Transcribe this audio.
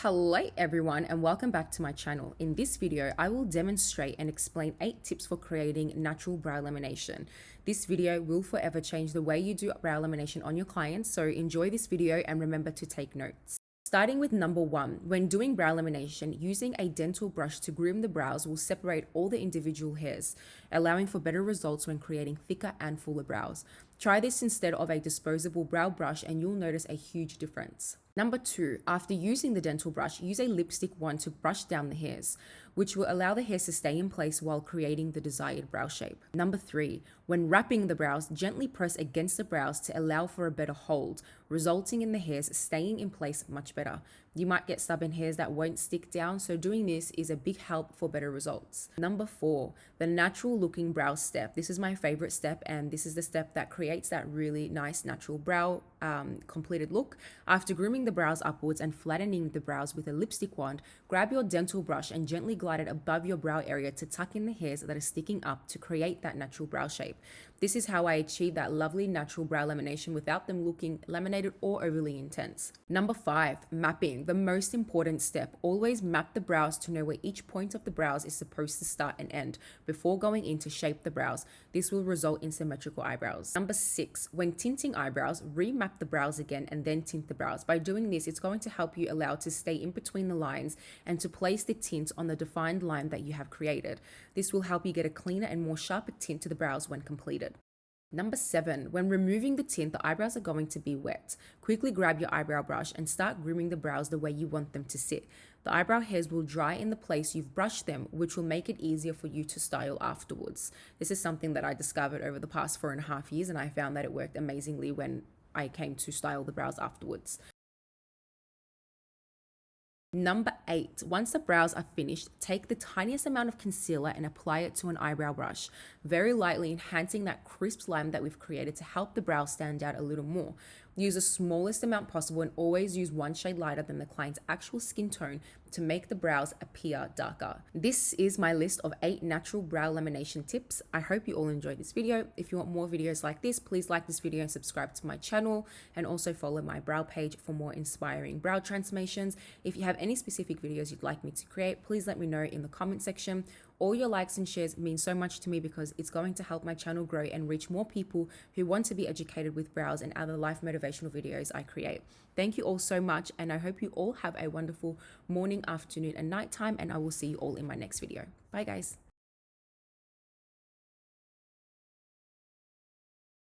Hello everyone and welcome back to my channel. In this video, I will demonstrate and explain 8 tips for creating natural brow lamination. This video will forever change the way you do brow lamination on your clients, so enjoy this video and remember to take notes. Starting with number 1, when doing brow lamination, using a dental brush to groom the brows will separate all the individual hairs, allowing for better results when creating thicker and fuller brows. Try this instead of a disposable brow brush and you'll notice a huge difference. Number 2, after using the dental brush, use a lipstick wand to brush down the hairs, which will allow the hairs to stay in place while creating the desired brow shape. Number 3, when wrapping the brows, gently press against the brows to allow for a better hold, resulting in the hairs staying in place much better. You might get stubborn hairs that won't stick down, so doing this is a big help for better results. Number 4, the natural looking brow step. This is my favorite step, and this is the step that creates that really nice natural brow completed look. After grooming the brows upwards and flattening the brows with a lipstick wand, grab your dental brush and gently glide it above your brow area to tuck in the hairs that are sticking up to create that natural brow shape. This is how I achieve that lovely natural brow lamination without them looking laminated or overly intense. Number 5, mapping. The most important step. Always map the brows to know where each point of the brows is supposed to start and end before going in to shape the brows. This will result in symmetrical eyebrows. Number 6, when tinting eyebrows, remap the brows again and then tint the brows. By doing this, it's going to help you allow to stay in between the lines and to place the tint on the defined line that you have created. This will help you get a cleaner and more sharper tint to the brows when completed. Number 7, when removing the tint, the eyebrows are going to be wet. Quickly grab your eyebrow brush and start grooming the brows the way you want them to sit. The eyebrow hairs will dry in the place you've brushed them, which will make it easier for you to style afterwards. This is something that I discovered over the past 4.5 years, and I found that it worked amazingly when I came to style the brows afterwards. Number 8, once the brows are finished, take the tiniest amount of concealer and apply it to an eyebrow brush, very lightly enhancing that crisp line that we've created to help the brows stand out a little more. Use the smallest amount possible and always use one shade lighter than the client's actual skin tone to make the brows appear darker. This is my list of 8 natural brow lamination tips. I hope you all enjoyed this video. If you want more videos like this, please like this video and subscribe to my channel, and also follow my brow page for more inspiring brow transformations. If you have any specific videos you'd like me to create, please let me know in the comment section. All your likes and shares mean so much to me because it's going to help my channel grow and reach more people who want to be educated with brows and other life motivational videos I create. Thank you all so much, and I hope you all have a wonderful morning, afternoon, and nighttime, and I will see you all in my next video. Bye guys.